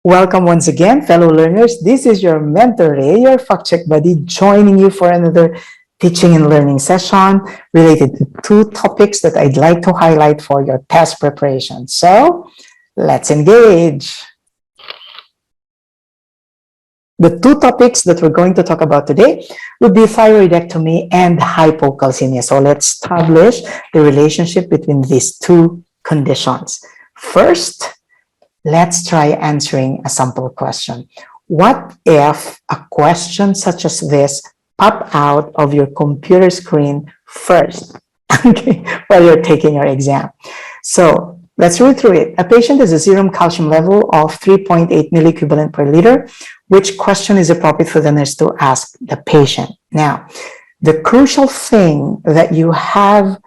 Welcome once again, fellow learners. This is your mentor, Ray, your fact check buddy, joining you for another teaching and learning session related to two topics that I'd like to highlight for your test preparation. So let's engage. The two topics that we're going to talk about today would be thyroidectomy and hypocalcemia. So let's establish the relationship between these two conditions. First, let's try answering a sample question. What if a question such as this pop out of your computer screen first, okay, while you're taking your exam? So let's read through it. A patient has a serum calcium level of 3.8 milliequivalent per liter. Which question is appropriate for the nurse to ask the patient? Now, the crucial thing that you have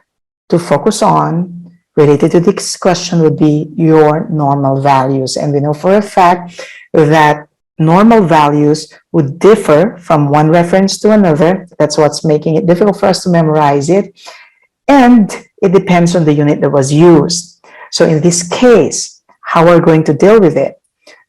to focus on related to this question would be your normal values. And we know for a fact that normal values would differ from one reference to another. That's what's making it difficult for us to memorize it. And it depends on the unit that was used. So in this case, how we're going to deal with it?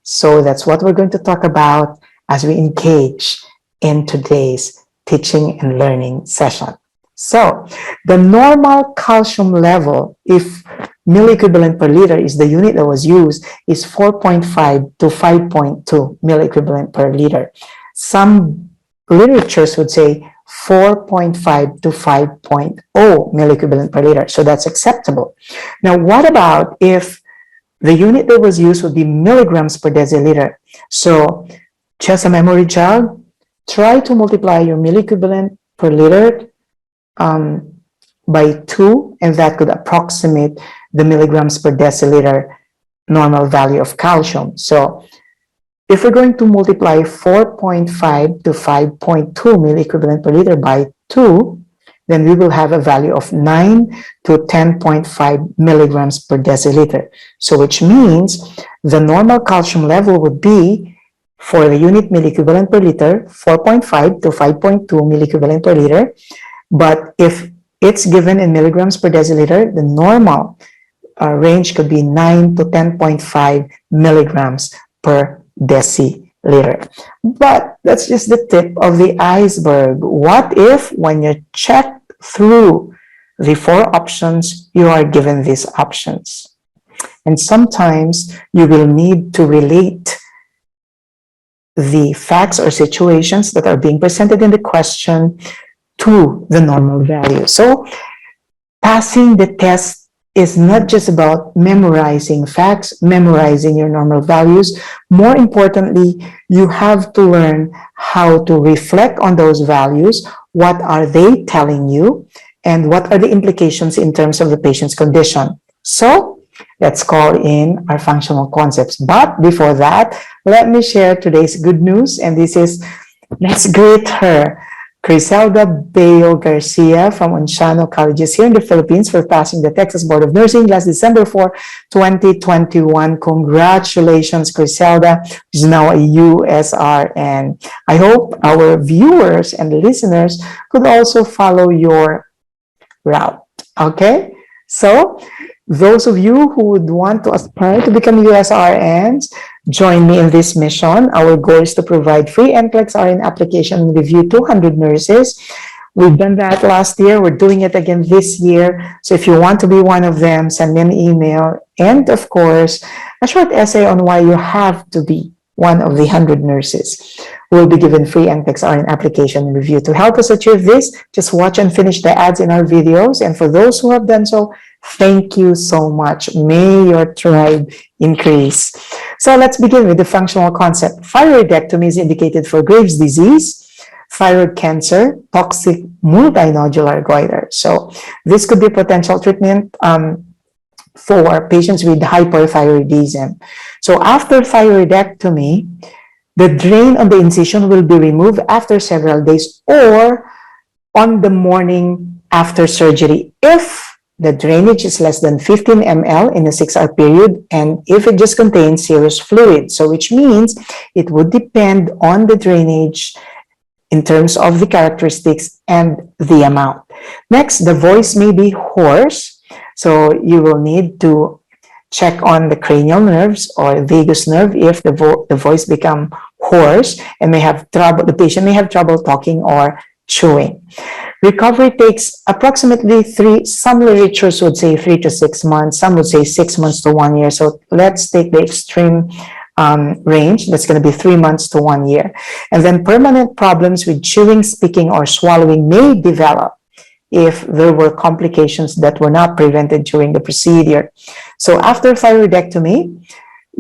So that's what we're going to talk about as we engage in today's teaching and learning session. So the normal calcium level, if milliequivalent per liter is the unit that was used, is 4.5 to 5.2 milliequivalent per liter. Some literatures would say 4.5 to 5.0 milliequivalent per liter. So that's acceptable. Now, what about if the unit that was used would be milligrams per deciliter? So just a memory jog, try to multiply your milliequivalent per liter by 2, and that could approximate the milligrams per deciliter normal value of calcium. So if we're going to multiply 4.5 to 5.2 milliequivalent per liter by 2, then we will have a value of 9 to 10.5 milligrams per deciliter. So which means the normal calcium level would be, for the unit milliequivalent per liter, 4.5 to 5.2 milliequivalent per liter. But if it's given in milligrams per deciliter, the normal range could be 9 to 10.5 milligrams per deciliter. But that's just the tip of the iceberg. What if when you check through the 4 options, you are given these options? And sometimes you will need to relate the facts or situations that are being presented in the question to the normal value. So passing the test is not just about memorizing facts, memorizing your normal values. More importantly, you have to learn how to reflect on those values. What are they telling you? And what are the implications in terms of the patient's condition? So let's call in our functional concepts. But before that, let me share today's good news. And this is, let's greet her, Criselda Bayo Garcia from Onciano Colleges here in the Philippines, for passing the Texas Board of Nursing last December 4, 2021. Congratulations, Criselda, who is now a USRN. I hope our viewers and listeners could also follow your route. Okay? So those of you who would want to aspire to become USRNs, join me in this mission. Our goal is to provide free NCLEX RN application and review 200 nurses. We've done that last year. We're doing it again this year. So if you want to be one of them, send me an email. And of course, a short essay on why you have to be one of the 100 nurses. We'll be given free NCLEX RN application and review. To help us achieve this, just watch and finish the ads in our videos. And for those who have done so, thank you so much. May your tribe increase. So let's begin with the functional concept. Thyroidectomy is indicated for Graves' disease, thyroid cancer, toxic multinodular goiter. So this could be a potential treatment for patients with hyperthyroidism. So after thyroidectomy, the drain on the incision will be removed after several days or on the morning after surgery if the drainage is less than 15 ml in a 6-hour period, and if it just contains serous fluid. So which means it would depend on the drainage in terms of the characteristics and the amount. Next, the voice may be hoarse. So you will need to check on the cranial nerves or vagus nerve if the voice become hoarse and the patient may have trouble talking or chewing. Recovery takes approximately some literatures would say 3 to 6 months, some would say 6 months to 1 year. So let's take the extreme range. That's going to be 3 months to 1 year. And then permanent problems with chewing, speaking, or swallowing may develop if there were complications that were not prevented during the procedure. So after thyroidectomy,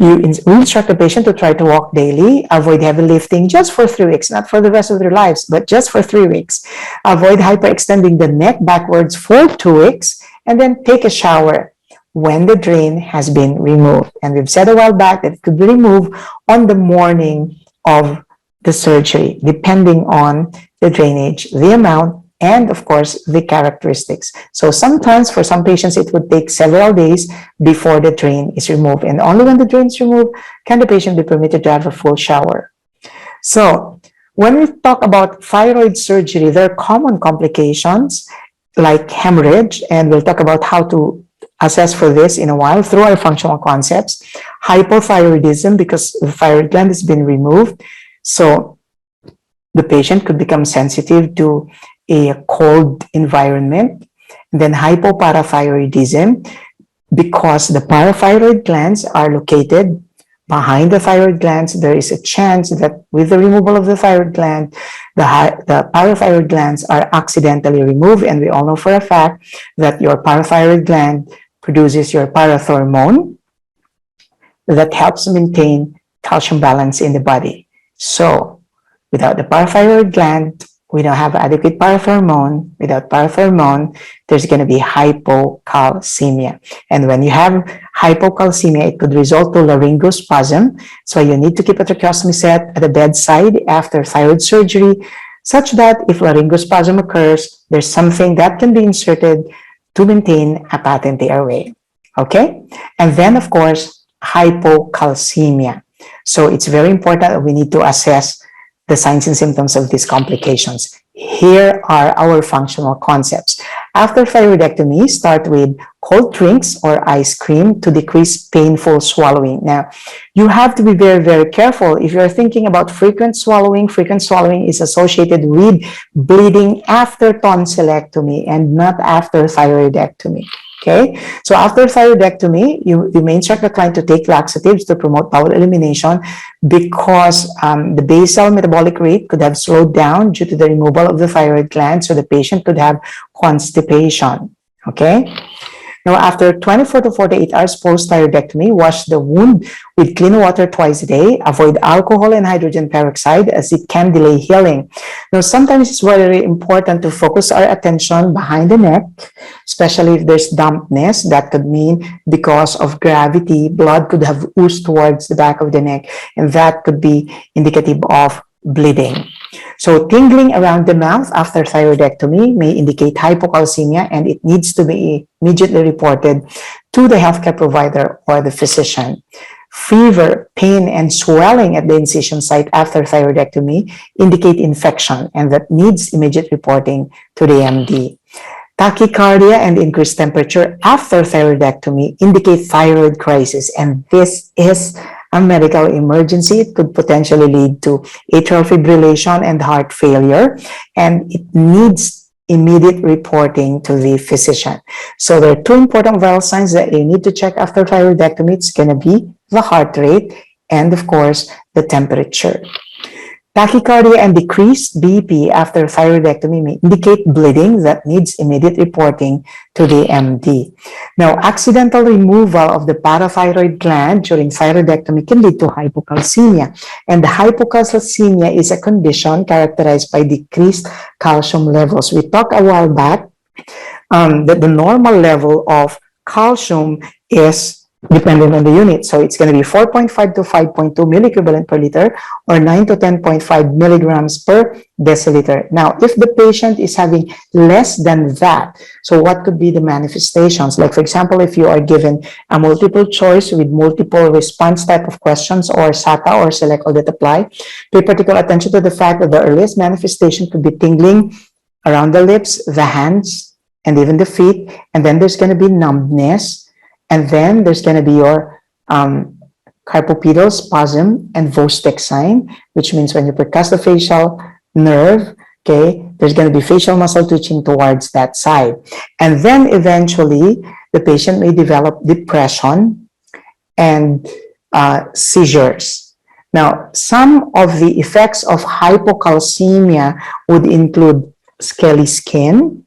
you instruct the patient to try to walk daily, avoid heavy lifting just for 3 weeks, not for the rest of their lives, but just for 3 weeks. Avoid hyperextending the neck backwards for 2 weeks, and then take a shower when the drain has been removed. And we've said a while back that it could be removed on the morning of the surgery, depending on the drainage, the amount, and of course, the characteristics. So sometimes for some patients, it would take several days before the drain is removed. And only when the drain is removed can the patient be permitted to have a full shower. So when we talk about thyroid surgery, there are common complications like hemorrhage, and we'll talk about how to assess for this in a while through our functional concepts. Hypothyroidism, because the thyroid gland has been removed. So the patient could become sensitive to a cold environment. And then hypoparathyroidism, because the parathyroid glands are located behind the thyroid glands, there is a chance that with the removal of the thyroid gland, the parathyroid glands are accidentally removed. And we all know for a fact that your parathyroid gland produces your parathormone that helps maintain calcium balance in the body. So without the parathyroid gland, we don't have adequate parathormone. Without parathormone, there's going to be hypocalcemia. And when you have hypocalcemia, it could result to laryngospasm. So you need to keep a tracheostomy set at the bedside after thyroid surgery, such that if laryngospasm occurs, there's something that can be inserted to maintain a patent airway. Okay? And then, of course, hypocalcemia. So it's very important that we need to assess the signs and symptoms of these complications. Here are our functional concepts. After thyroidectomy, start with cold drinks or ice cream to decrease painful swallowing. Now, you have to be very, very careful. If you're thinking about frequent swallowing is associated with bleeding after tonsillectomy and not after thyroidectomy. Okay, so after thyroidectomy, you may instruct the client to take laxatives to promote bowel elimination because the basal metabolic rate could have slowed down due to the removal of the thyroid gland, so the patient could have constipation. Okay, now after 24 to 48 hours post-thyroidectomy, wash the wound with clean water twice a day. Avoid alcohol and hydrogen peroxide as it can delay healing. Now, sometimes it's very important to focus our attention behind the neck, especially if there's dampness. That could mean because of gravity, blood could have oozed towards the back of the neck, and that could be indicative of bleeding. So tingling around the mouth after thyroidectomy may indicate hypocalcemia, and it needs to be immediately reported to the healthcare provider or the physician. Fever, pain, and swelling at the incision site after thyroidectomy indicate infection, and that needs immediate reporting to the MD. Tachycardia and increased temperature after thyroidectomy indicate thyroid crisis, and this is a medical emergency. It could potentially lead to atrial fibrillation and heart failure, and it needs immediate reporting to the physician. So there are two important vital signs that you need to check after thyroidectomy. It's going to be the heart rate and, of course, the temperature. Tachycardia and decreased BP after thyroidectomy may indicate bleeding that needs immediate reporting to the MD. Now, accidental removal of the parathyroid gland during thyroidectomy can lead to hypocalcemia. And the hypocalcemia is a condition characterized by decreased calcium levels. We talked a while back that the normal level of calcium is depending on the unit. So it's going to be 4.5 to 5.2 milliequivalent per liter or 9 to 10.5 milligrams per deciliter. Now, if the patient is having less than that, so what could be the manifestations? Like, for example, if you are given a multiple choice with multiple response type of questions or SATA or select all that apply, pay particular attention to the fact that the earliest manifestation could be tingling around the lips, the hands, and even the feet. And then there's going to be numbness. And then there's going to be your carpopedal spasm and Vostek sign, which means when you percuss the facial nerve, okay, there's going to be facial muscle twitching towards that side. And then eventually, the patient may develop depression and seizures. Now, some of the effects of hypocalcemia would include scaly skin,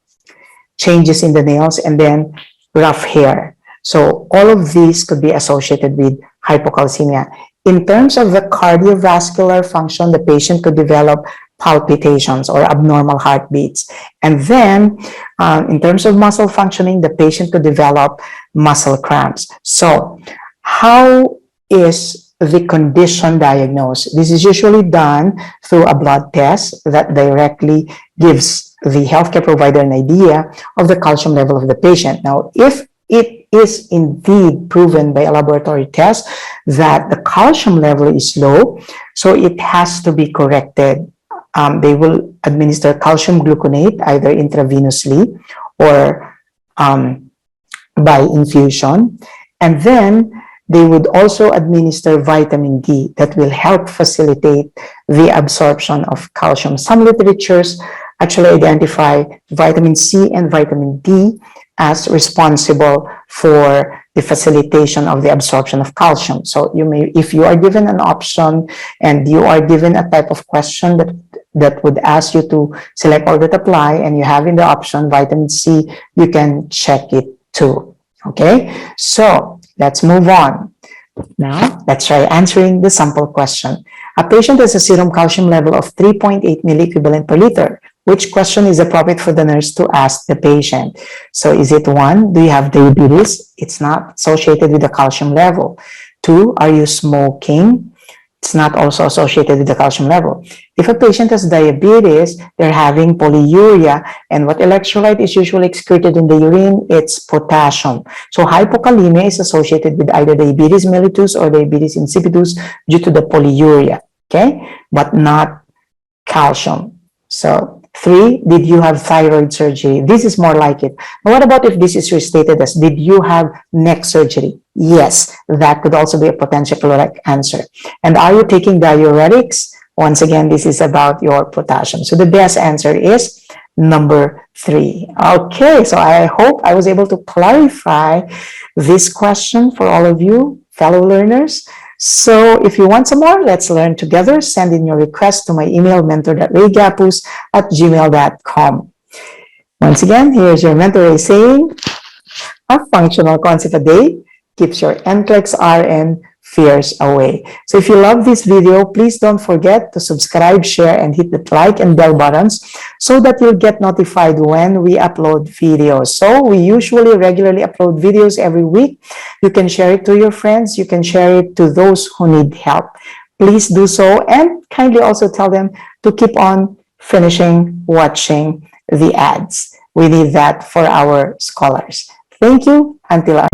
changes in the nails, and then rough hair. So all of these could be associated with hypocalcemia. In terms of the cardiovascular function, the patient could develop palpitations or abnormal heartbeats. And then in terms of muscle functioning, the patient could develop muscle cramps. So how is the condition diagnosed? This is usually done through a blood test that directly gives the healthcare provider an idea of the calcium level of the patient. Now, if it is indeed proven by a laboratory test that the calcium level is low, so it has to be corrected. They will administer calcium gluconate either intravenously or by infusion. And then they would also administer vitamin D that will help facilitate the absorption of calcium. Some literatures actually identify vitamin C and vitamin D as responsible for the facilitation of the absorption of calcium. So you may, if you are given an option and you are given a type of question that would ask you to select all that apply, and you have in the option vitamin C, you can check it too. Okay, so let's move on. Now, let's try answering the sample question. A patient has a serum calcium level of 3.8 milliequivalent per liter. Which question is appropriate for the nurse to ask the patient? So is it 1, do you have diabetes? It's not associated with the calcium level. 2, are you smoking? It's not also associated with the calcium level. If a patient has diabetes, they're having polyuria, and what electrolyte is usually excreted in the urine? It's potassium. So hypokalemia is associated with either diabetes mellitus or diabetes insipidus due to the polyuria, okay? But not calcium. So 3, did you have thyroid surgery? This is more like it. But what about if this is restated as, did you have neck surgery? Yes, that could also be a potential correct answer. And are you taking diuretics? Once again, this is about your potassium. So the best answer is number 3. Okay, so I hope I was able to clarify this question for all of you fellow learners. So if you want some more, let's learn together. Send in your request to my email, mentor.raygapuz@gmail.com. Once again, here's your mentor Ray saying, a functional concept a day keeps your NCLEX RN fears away. So if you love this video, please don't forget to subscribe, share, and hit the like and bell buttons so that you'll get notified when we upload videos. So we usually regularly upload videos every week. You can share it to your friends. You can share it to those who need help. Please do so, and kindly also tell them to keep on finishing watching the ads. We need that for our scholars. Thank you. Until our